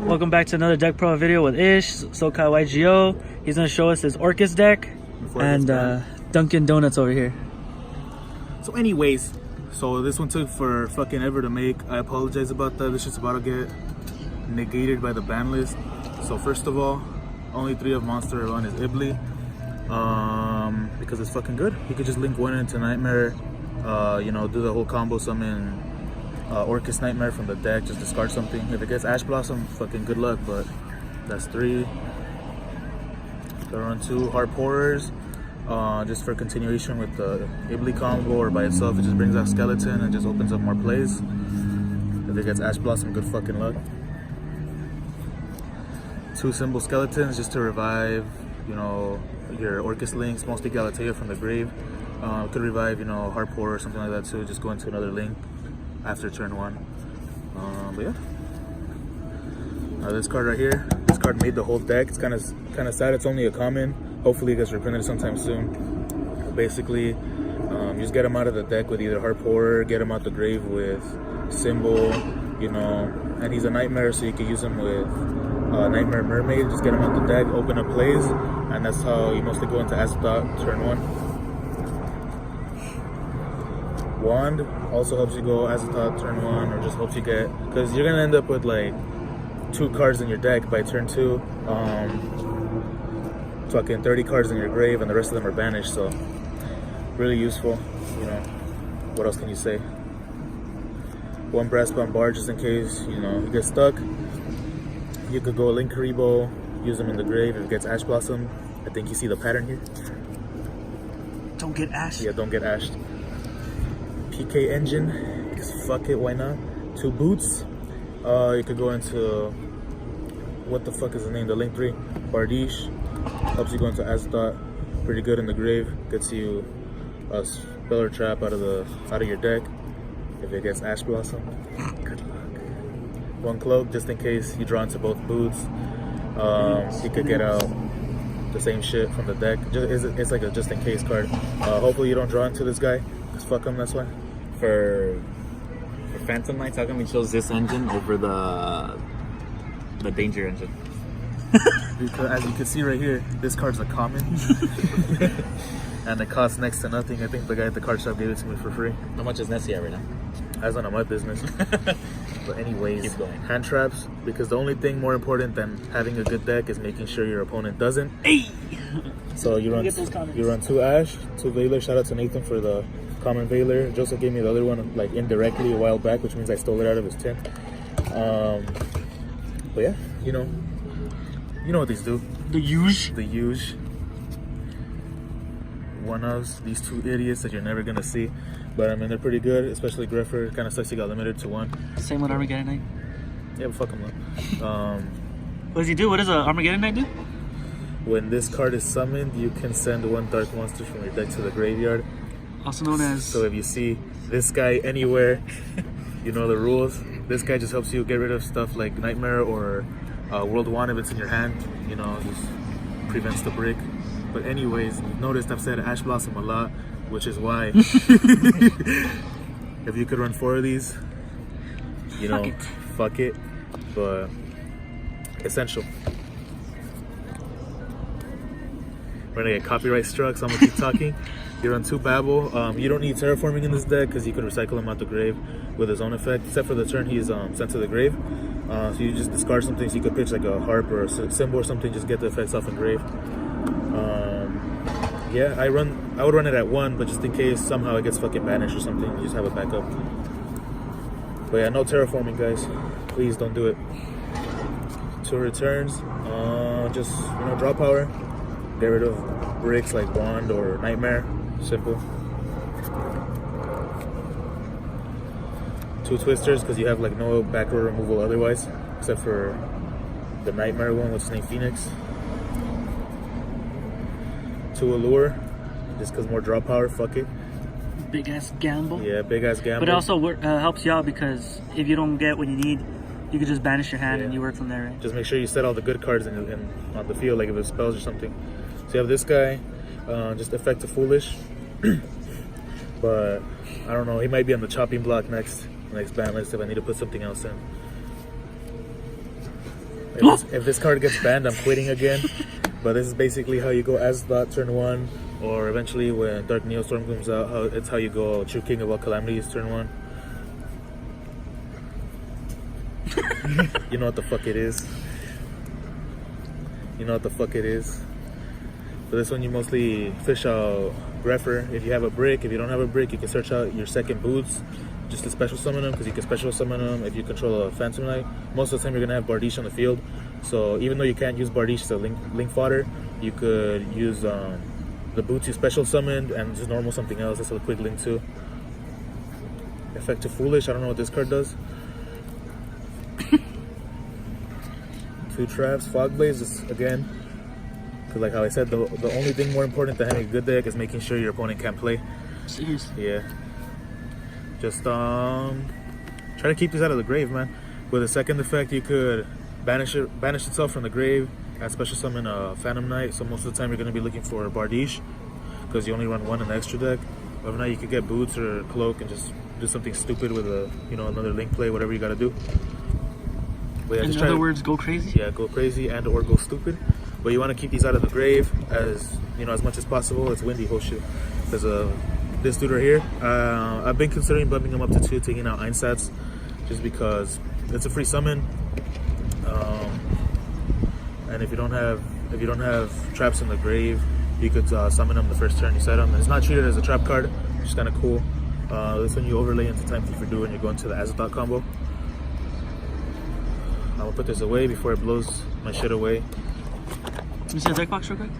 Welcome back to another Deck Pro video with Ish, SoCal YGO. He's going to show us his Orcust deck and Dunkin' Donuts over here. So anyways, this one took for fucking ever to make. I apologize about that. This shit's about to get negated by the ban list. So first of all, only 3 of Monster on is Ibli. Because it's fucking good. You could just link one into Nightmare, you know, do the whole combo summon Orcust Nightmare from the deck, just discard something. If it gets Ash Blossom, fucking good luck, but that's 3. Gotta run 2 Hard Pourers, just for continuation with the Ibli combo, or by itself, it just brings out Skeleton and just opens up more plays. If it gets Ash Blossom, good fucking luck. 2 Symbol Skeletons just to revive, you know, your Orcust links, mostly Galatea from the grave. Could revive, you know, Hard Pourer or something like that too, just go into another link after turn 1. But yeah, this card right here, this card made the whole deck. It's kind of sad. It's only a common. Hopefully it gets reprinted sometime soon. Basically, you just get him out of the deck with either Hard Pourer, get him out the grave with Symbol, you know, and he's a Nightmare, so you can use him with Nightmare Mermaid. Just get him out the deck, open up plays, and that's how you mostly go into Azothot turn 1. Wand also helps you go Azothot turn 1, or just helps you get, because you're gonna end up with like 2 cards in your deck by turn 2. Fucking 30 cards in your grave, and the rest of them are banished. So really useful. You know, what else can you say? 1 Brass Bombard just in case, you know, you get stuck. You could go Link Karibo, use them in the grave. If it gets Ash Blossom, I think you see the pattern here. Don't get ashed. Yeah, don't get ashed. PK Engine, because fuck it, why not? 2 Boots. You could go into, what the fuck is the name? The Link 3. Bardiche. Helps you go into Azothot. Pretty good in the grave. Gets you a spell or trap out of your deck. If it gets Ash Blossom, good luck. 1 Cloak, just in case you draw into both Boots. You could get out the same shit from the deck. It's like a just in case card. Hopefully you don't draw into this guy, because fuck him, that's why. For Phantom Knights, how come he chose this engine over the Danger engine? Because as you can see right here, this card's a common. And it costs next to nothing. I think the guy at the card shop gave it to me for free. How much is Nessie at right now? That's none of my business. But anyways, keep going. Hand traps, because the only thing more important than having a good deck is making sure your opponent doesn't. Hey! So you run 2 Ash, 2 Veiler. Shout out to Nathan for the common Veiler. Joseph gave me the other one like indirectly a while back, which means I stole it out of his tin. But yeah, you know what these do. The huge. The huge. One of these 2 idiots that you're never gonna see, but I mean they're pretty good, especially Greffer. Kind of sucks he got limited to 1. Same with Armageddon Knight. Yeah, but fuck him up. What does he do? What does Armageddon Knight do? When this card is summoned, you can send 1 Dark Monster from your deck to the graveyard. Also known as. So if you see this guy anywhere, you know the rules. This guy just helps you get rid of stuff like Nightmare or World 1 if it's in your hand. You know, just prevents the break. But anyways, noticed I've said Ash Blossom a lot, which is why if you could run 4 of these, you know, fuck it. But essential. We're gonna get copyright struck, so I'm gonna keep talking. You run 2 Babel. You don't need terraforming in this deck because you can recycle him out the grave with his own effect, except for the turn he's sent to the grave. So you just discard something, so you could pitch like a harp or a symbol or something, just get the effects off in grave. Yeah, I would run it at 1, but just in case somehow it gets fucking banished or something, you just have a backup. But yeah, no terraforming, guys. Please don't do it. 2 returns. Just, you know, draw power. Get rid of bricks like Wand or Nightmare. Simple. 2 Twisters, because you have like no back row removal otherwise, except for the Nightmare one, which is named Phoenix. 2 Allure, just because more draw power, fuck it. Big ass gamble. Yeah, big ass gamble. But it also helps you out, because if you don't get what you need, you can just banish your hand and you work from there, right? Just make sure you set all the good cards in on the field, like if it's spells or something. So you have this guy, just Effective Foolish. But I don't know, he might be on the chopping block next ban list if I need to put something else in. If this card gets banned, I'm quitting again. But this is basically how you go Azathoth turn 1, or eventually when Dark Neostorm comes out, it's how you go True King of All Calamities turn 1. You know what the fuck it is. You know what the fuck it is. For this one, you mostly fish out Grepher. If you have a brick, if you don't have a brick, you can search out your second boots just to special summon them, because you can special summon them if you control a Phantom Knight. Most of the time, you're gonna have Bardiche on the field. So even though you can't use Bardiche as a link fodder, you could use the boots you special summoned and just normal something else. That's a quick link too. Effective Foolish. I don't know what this card does. 2 traps. Fog Blaze is again. Like how I said, the only thing more important than having a good deck is making sure your opponent can't play. Seriously. Yeah. Just try to keep this out of the grave, man. With a second effect, you could banish itself from the grave and special summon a Phantom Knight. So most of the time, you're going to be looking for Bardiche because you only run 1 in the extra deck. Other than that, you could get Boots or Cloak and just do something stupid with a another link play, whatever you got to do. But yeah, in other words, go crazy. Yeah, go crazy and or go stupid. But you want to keep these out of the grave as much as possible. It's windy, whole shit. Because this dude right here, I've been considering bumping him up to 2, taking out Einsatz, just because it's a free summon. And if you don't have traps in the grave, you could summon him the first turn you set him. And it's not treated as a trap card, which is kind of cool. This one you overlay into Time Thief for Do, and you go into the Azathoth combo. I'm gonna put this away before it blows my shit away. Let me see the deck box real quick.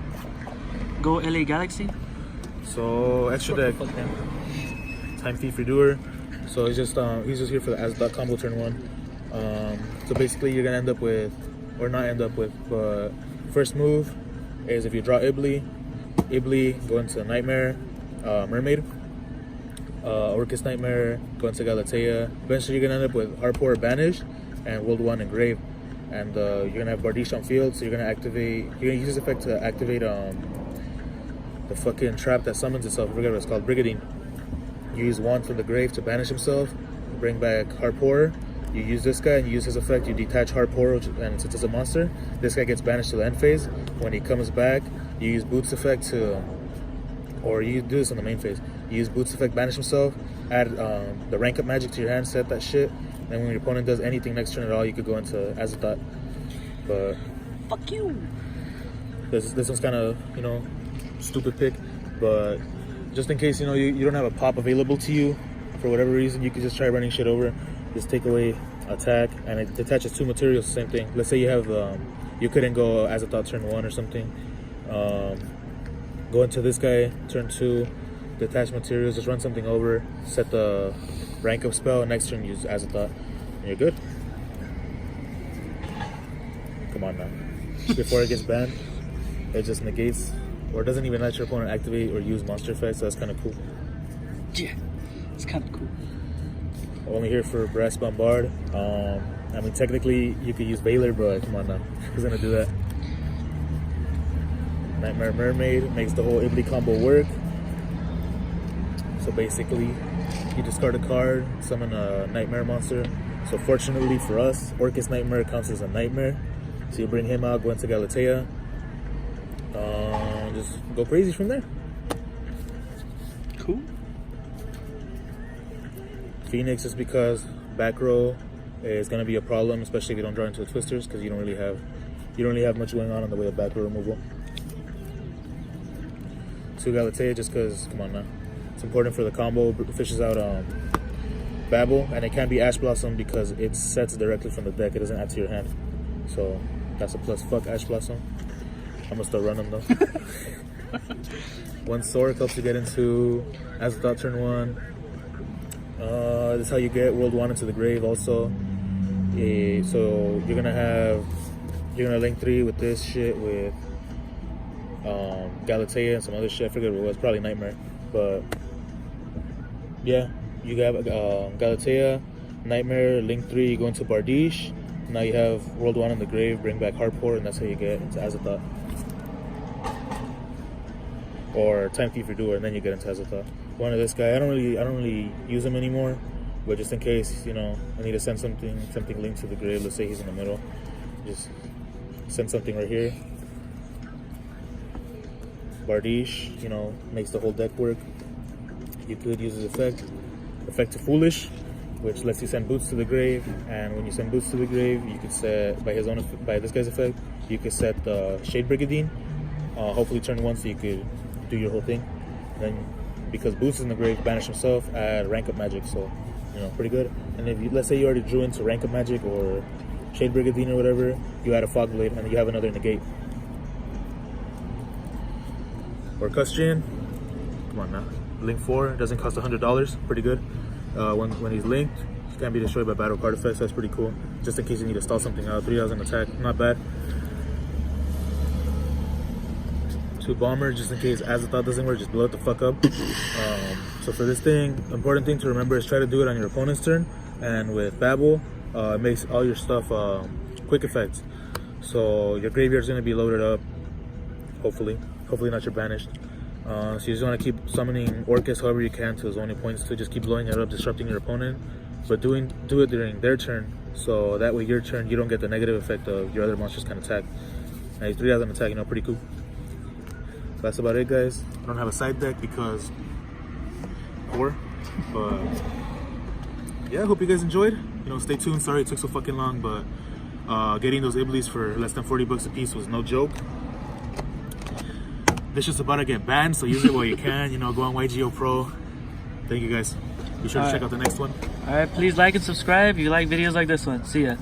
Go LA Galaxy. So extra deck, Time Thief Redoer. So he's just here for the Azathoth combo turn 1. So basically you're gonna end up with, or not end up with, but first move is if you draw Ibli, go into Nightmare, Mermaid, Orcust Nightmare, go into Galatea. Eventually you're gonna end up with Harpour Banish and World 1 Engrave. And you're gonna have Bardiche on field, so you're gonna use this effect to activate the fucking trap that summons itself. I forget what it's called, Brigadine. You use 1 from the grave to banish himself, bring back Harpour. You use this guy and you use his effect, you detach Harpour, and since it's a monster, this guy gets banished to the end phase. When he comes back, you use Boots effect to, or you do this on the main phase. You use Boots effect, banish himself, add the rank up magic to your hand, set that shit. And when your opponent does anything next turn at all, you could go into Azathoth. But fuck you. This one's kind of stupid pick, but just in case you don't have a pop available to you for whatever reason, you could just try running shit over. Just take away attack, and it detaches 2 materials. Same thing. Let's say you have you couldn't go Azathoth turn 1 or something. Go into this guy turn 2, detach materials, just run something over, set the rank up spell, and next turn use Azathoth, and you're good. Come on now. Before it gets banned, it just negates, or doesn't even let your opponent activate or use monster effects, so that's kind of cool. Yeah, it's kind of cool. Only here for Brass Bombard. I mean, technically, you could use Baylor, but come on now. Who's gonna do that? Nightmare Mermaid makes the whole Ibli combo work. So basically, you discard a card, summon a Nightmare monster. So fortunately for us, Orcust Nightmare counts as a Nightmare. So you bring him out, go into Galatea. Just go crazy from there. Cool. Phoenix is because back row is going to be a problem, especially if you don't draw into the Twisters, because you don't really have much going on the way of back row removal. 2 Galatea just because, come on now, it's important for the combo. It fishes out Babel, and it can be Ash Blossom because it sets directly from the deck. It doesn't add to your hand, so that's a plus. Fuck Ash Blossom. I'm gonna start running though. 1 Sword helps you get into Azathoth turn 1. This is how you get World 1 into the grave also. So you're gonna link 3 with this shit with Galatea and some other shit. I forget what it was, probably Nightmare. But yeah, you have Galatea, Nightmare, link 3, you go into Bardiche. Now you have World 1 in the grave, bring back Harpour, and that's how you get into Azathoth. Or Time Thief Redoer, and then you get into Azathoth. One of this guy, I don't really use him anymore, but just in case, I need to send something linked to the grave. Let's say he's in the middle, just send something right here. Bardiche, you know, makes the whole deck work. You could use his effect to Foolish, which lets you send boots to the grave. And when you send boots to the grave, you could set by this guy's effect, you could set the Shade Brigandine. Hopefully turn 1 so you could do your whole thing. Then because boots is in the grave, banish himself, add rank up magic. So you know, pretty good. And if you, let's say you already drew into rank up magic or Shade Brigandine or whatever, you add a Fog Blade and you have another negate. Orcust, come on now. Link 4 doesn't cost $100. Pretty good. When he's linked, he can't be destroyed by battle card effects. That's pretty cool. Just in case you need to stall something out. 3,000 attack, not bad. 2 bomber, just in case Azathoth doesn't work, just blow it the fuck up. So for this thing, important thing to remember is try to do it on your opponent's turn. And with Babel, it makes all your stuff quick effects. So your graveyard's gonna be loaded up. Hopefully not your banished. So you just want to keep summoning Orcust however you can to his only points to just keep blowing it up, disrupting your opponent, but do it during their turn, so that way your turn you don't get the negative effect of your other monsters kind of attack. Now he's 3,000 attack, you know, pretty cool. That's about it, guys. I don't have a side deck because poor, but yeah, I hope you guys enjoyed. You know, stay tuned. Sorry it took so fucking long, but getting those Iblis for less than 40 bucks a piece was no joke. This shit's about to get banned, so use it while you can. You know, go on YGO Pro. Thank you guys. Be sure to check out the next one. Alright, please like and subscribe if you like videos like this one. See ya.